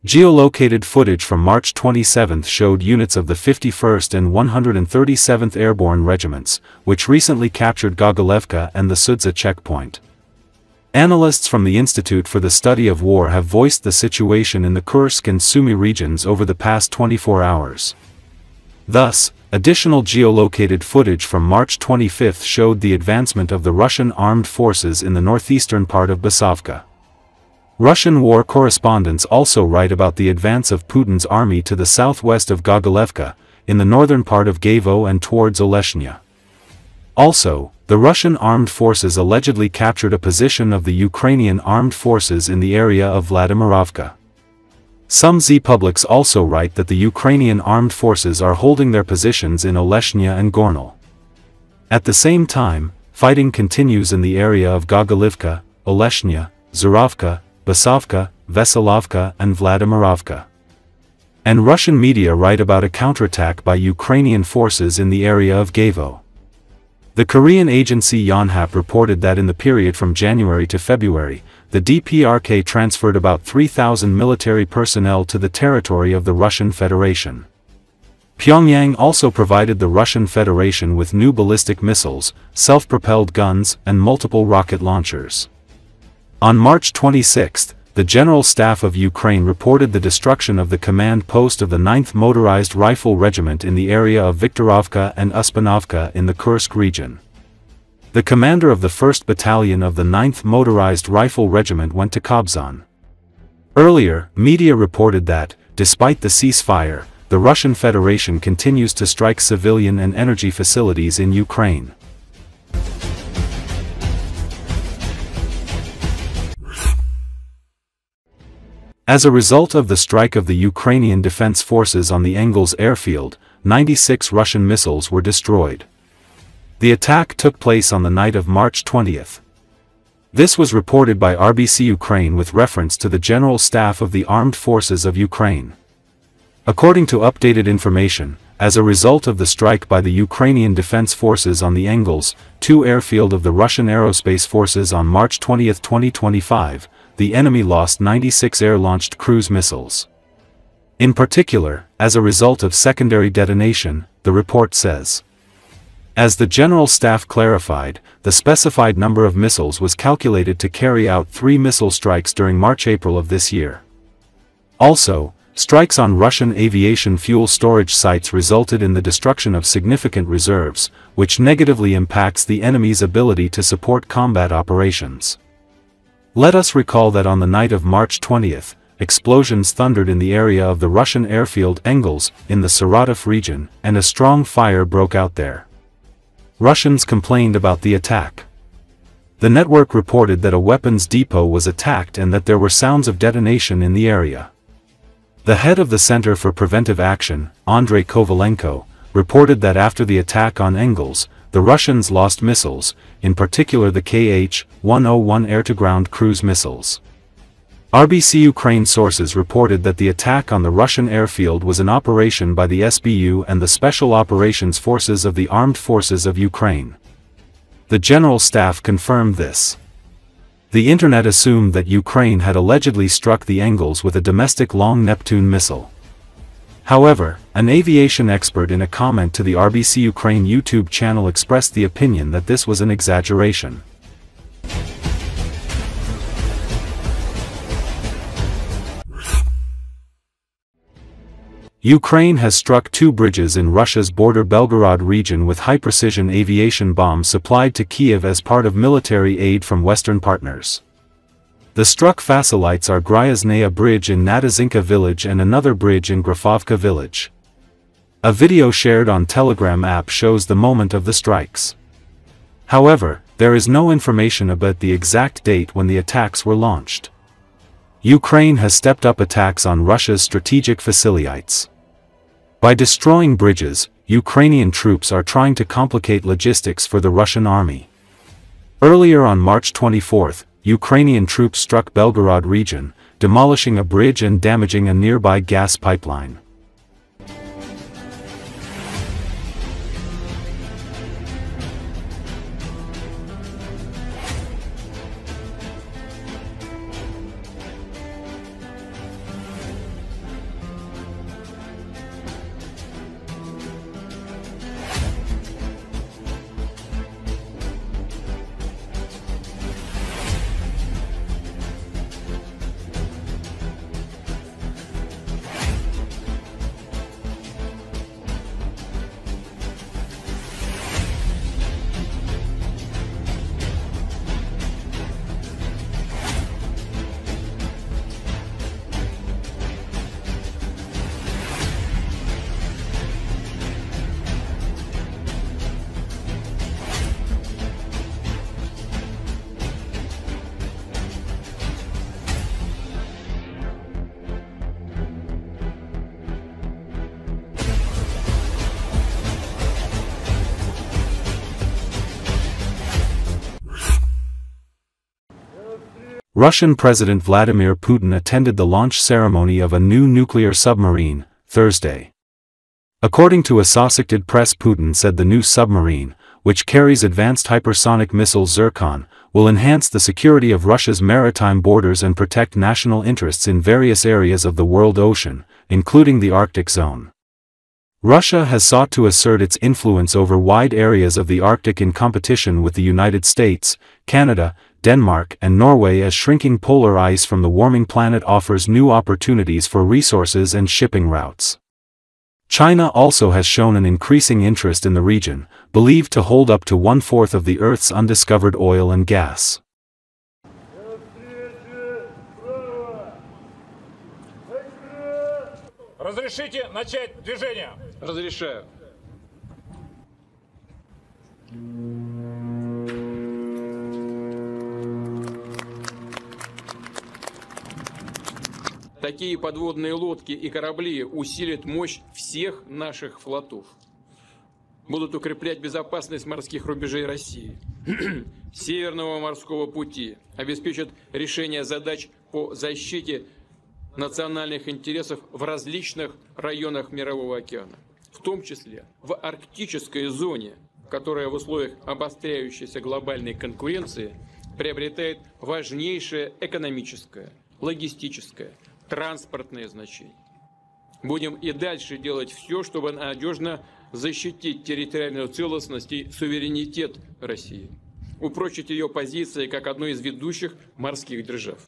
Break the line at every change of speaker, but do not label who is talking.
Geolocated footage from March 27 showed units of the 51st and 137th Airborne Regiments, which recently captured Gogolevka and the Sudzha checkpoint. Analysts from the Institute for the Study of War have voiced the situation in the Kursk and Sumy regions over the past 24 hours. Thus, additional geolocated footage from March 25 showed the advancement of the Russian armed forces in the northeastern part of Basovka. Russian war correspondents also write about the advance of Putin's army to the southwest of Gogolevka, in the northern part of Guevo and towards Oleshnya. Also, the Russian armed forces allegedly captured a position of the Ukrainian Armed Forces in the area of Vladimirovka. Some Z publics also write that the Ukrainian Armed Forces are holding their positions in Oleshnya and Gornal. At the same time, fighting continues in the area of Gogolivka, Oleshnya, Zhuravka, Basovka, Veselovka and Vladimirovka. And Russian media write about a counterattack by Ukrainian forces in the area of Guevo. The Korean agency Yonhap reported that in the period from January to February, the DPRK transferred about 3,000 military personnel to the territory of the Russian Federation. Pyongyang also provided the Russian Federation with new ballistic missiles, self-propelled guns, and multiple rocket launchers. On March 26, the General Staff of Ukraine reported the destruction of the command post of the 9th Motorized Rifle Regiment in the area of Viktorovka and Uspenovka in the Kursk region. The commander of the 1st Battalion of the 9th Motorized Rifle Regiment went to Kobzon. Earlier, media reported that, despite the ceasefire, the Russian Federation continues to strike civilian and energy facilities in Ukraine. As a result of the strike of the Ukrainian Defense Forces on the Engels airfield, 96 Russian missiles were destroyed. The attack took place on the night of March 20. This was reported by RBC Ukraine with reference to the General Staff of the Armed Forces of Ukraine. According to updated information, as a result of the strike by the Ukrainian Defense Forces on the Engels, 2 airfield of the Russian Aerospace Forces on March 20, 2025, the enemy lost 96 air-launched cruise missiles. In particular, as a result of secondary detonation, the report says. As the General Staff clarified, the specified number of missiles was calculated to carry out 3 missile strikes during March-April of this year. Also, strikes on Russian aviation fuel storage sites resulted in the destruction of significant reserves, which negatively impacts the enemy's ability to support combat operations. Let us recall that on the night of March 20, explosions thundered in the area of the Russian airfield Engels, in the Saratov region, and a strong fire broke out there. Russians complained about the attack. The network reported that a weapons depot was attacked and that there were sounds of detonation in the area. The head of the Center for Preventive Action, Andrei Kovalenko, reported that after the attack on Engels, the Russians lost missiles, in particular the Kh-101 air-to-ground cruise missiles. RBC Ukraine sources reported that the attack on the Russian airfield was an operation by the SBU and the Special Operations Forces of the Armed Forces of Ukraine. The General Staff confirmed this. The internet assumed that Ukraine had allegedly struck the Engels with a domestic long Neptune missile. However, an aviation expert in a comment to the RBC Ukraine YouTube channel expressed the opinion that this was an exaggeration. Ukraine has struck 2 bridges in Russia's border Belgorod region with high-precision aviation bombs supplied to Kiev as part of military aid from Western partners. The struck facilities are Gryaznaya Bridge in Nadazinka village and another bridge in Grafovka village. A video shared on Telegram app shows the moment of the strikes. However, there is no information about the exact date when the attacks were launched. Ukraine has stepped up attacks on Russia's strategic facilities. By destroying bridges, Ukrainian troops are trying to complicate logistics for the Russian army. Earlier on March 24, Ukrainian troops struck Belgorod region, demolishing a bridge and damaging a nearby gas pipeline. Russian President Vladimir Putin attended the launch ceremony of a new nuclear submarine, Thursday. According to Associated Press, Putin said the new submarine, which carries advanced hypersonic missile Zircon, will enhance the security of Russia's maritime borders and protect national interests in various areas of the world ocean, including the Arctic zone. Russia has sought to assert its influence over wide areas of the Arctic in competition with the United States, Canada, Denmark and Norway, as shrinking polar ice from the warming planet offers new opportunities for resources and shipping routes. China also has shown an increasing interest in the region, believed to hold up to 1/4 of the Earth's undiscovered oil and gas.
Разрешите начать движение?
Разрешаю. Такие подводные лодки и корабли усилят мощь всех наших флотов. Будут укреплять безопасность морских рубежей России, Северного морского пути, обеспечат решение задач по защите национальных интересов в различных районах Мирового океана, в том числе в арктической зоне, которая в условиях обостряющейся глобальной конкуренции приобретает важнейшее экономическое, логистическое, транспортное значение. Будем и дальше делать все, чтобы надежно защитить территориальную целостность и суверенитет России, упрочить ее позиции как одной из ведущих морских держав.